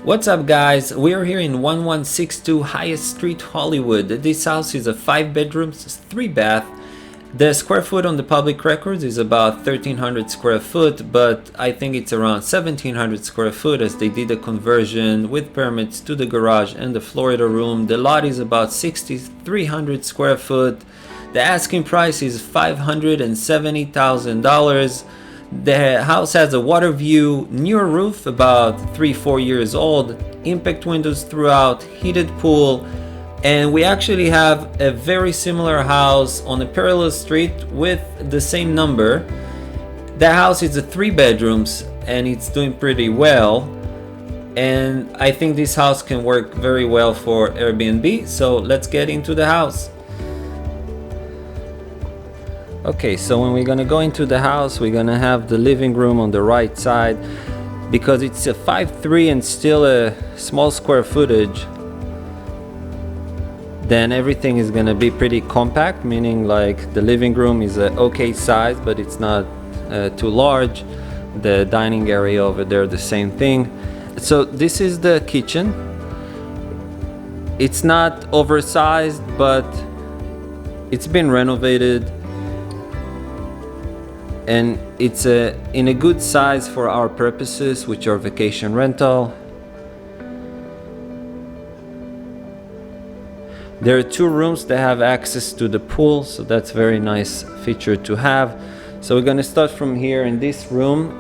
What's up guys, we're here in 1162 Highest Street, Hollywood. This house is a 5 bedrooms, 3 bath. The square foot on the public records is about 1300 square foot, but I think it's around 1700 square foot as they did a conversion with permits to the garage and the Florida room. The lot is about 6300 square foot. The asking price is $570,000. The house has a water view, newer roof, about 3-4 years old, impact windows throughout, heated pool, and we actually have a very similar house on a parallel street with the same number. The house is a 3 bedrooms and it's doing pretty well, and I think this house can work very well for Airbnb, so let's get into the house. Okay, so when we're gonna go into the house, we're gonna have the living room on the right side. Because it's a 5'3" and still a small square footage, then everything is gonna be pretty compact, meaning like the living room is a okay size, but it's not too large. The dining area over there, the same thing. So this is the kitchen. It's not oversized, but it's been renovated. And it's in a good size for our purposes, which are vacation rental. There are 2 rooms that have access to the pool, so that's a very nice feature to have. So we're gonna start from here. In this room,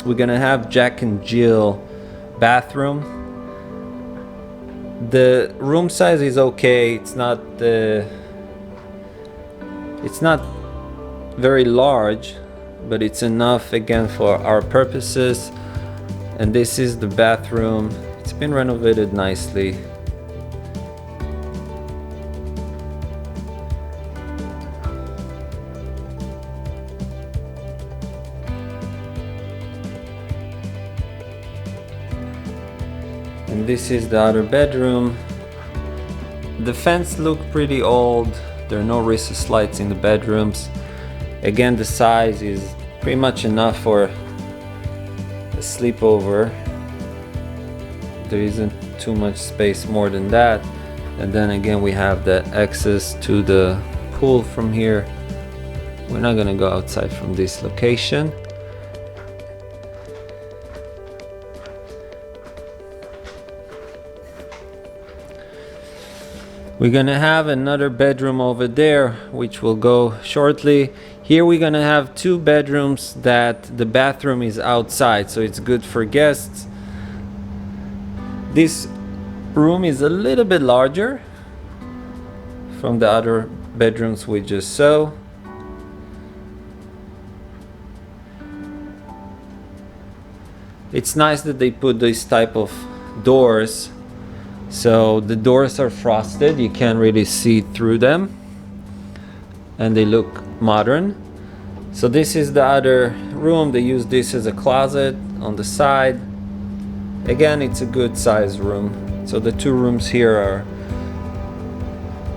we're gonna have Jack and Jill bathroom. The room size is okay. It's not very large, but it's enough again for our purposes. And this is the bathroom. It's been renovated nicely. And this is the other bedroom. The fence look pretty old. There are no recessed lights in the bedrooms. Again, the size is pretty much enough for a sleepover. There isn't too much space more than that. And then again, we have the access to the pool from here. We're not gonna go outside from this location. We're gonna have another bedroom over there, which will go shortly. Here we're gonna have 2 bedrooms that the bathroom is outside, so it's good for guests. This room is a little bit larger from the other bedrooms we just saw. It's nice that they put this type of doors. So the doors are frosted, you can't really see through them, and they look modern. So this is the other room. They use this as a closet on the side. Again, it's a good size room. So the 2 rooms here are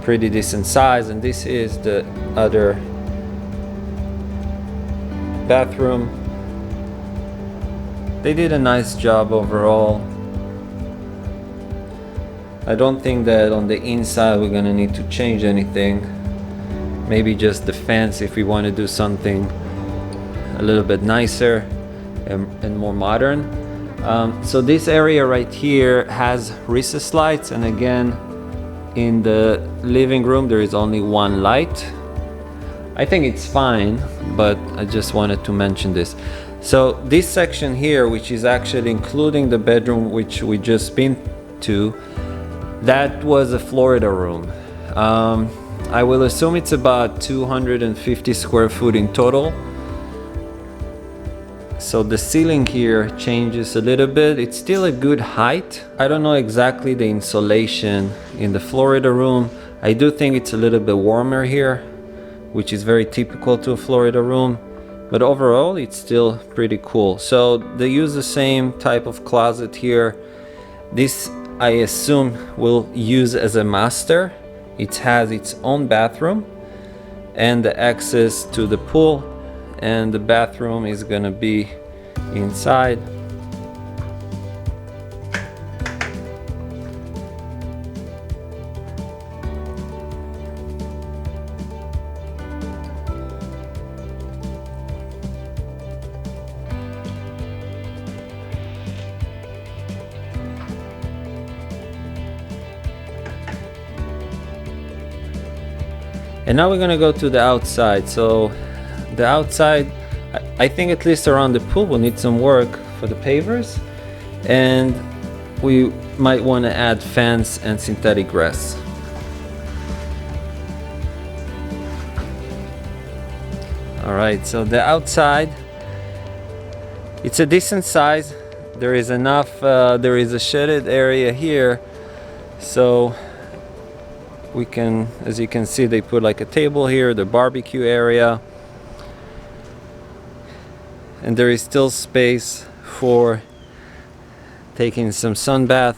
pretty decent size, and this is the other bathroom. They did a nice job overall. I don't think that on the inside we're gonna need to change anything. Maybe just the fence if we want to do something a little bit nicer and more modern. So this area right here has recessed lights, and again, in the living room there is only 1 light. I think it's fine, but I just wanted to mention this. So this section here, which is actually including the bedroom which we just been to, that was a Florida room. I will assume it's about 250 square foot in total. So the ceiling here changes a little bit. It's still a good height. I don't know exactly the insulation in the Florida room. I do think it's a little bit warmer here, which is very typical to a Florida room. But overall, it's still pretty cool. So they use the same type of closet here. This, I assume, will use as a master. It has its own bathroom and the access to the pool, and the bathroom is gonna be inside. And now we're gonna go to the outside. So the outside, I think at least around the pool will need some work for the pavers, and we might want to add fence and synthetic grass. All right, so the outside, it's a decent size. There is enough, there is a shaded area here, so we can, as you can see, they put like a table here, the barbecue area, and there is still space for taking some sun bath.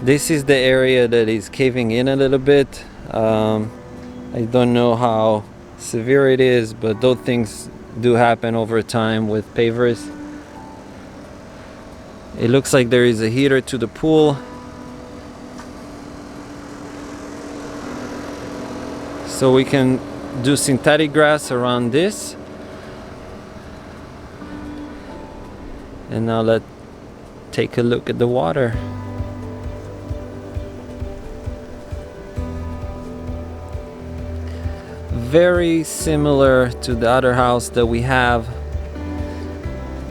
This is the area that is caving in a little bit. I don't know how severe it is, but those things do happen over time with pavers. It looks like there is a heater to the pool, so we can do synthetic grass around this. And now let's take a look at the water. Very similar to the other house that we have.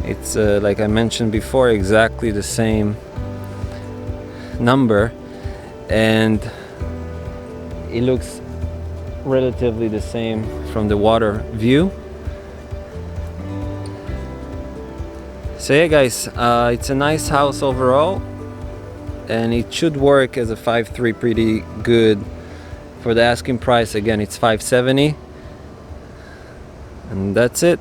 It's like I mentioned before, exactly the same number, and it looks relatively the same from the water view. So yeah guys, it's a nice house overall, and it should work as a 5.3 pretty good for the asking price. Again, it's $570, and that's it.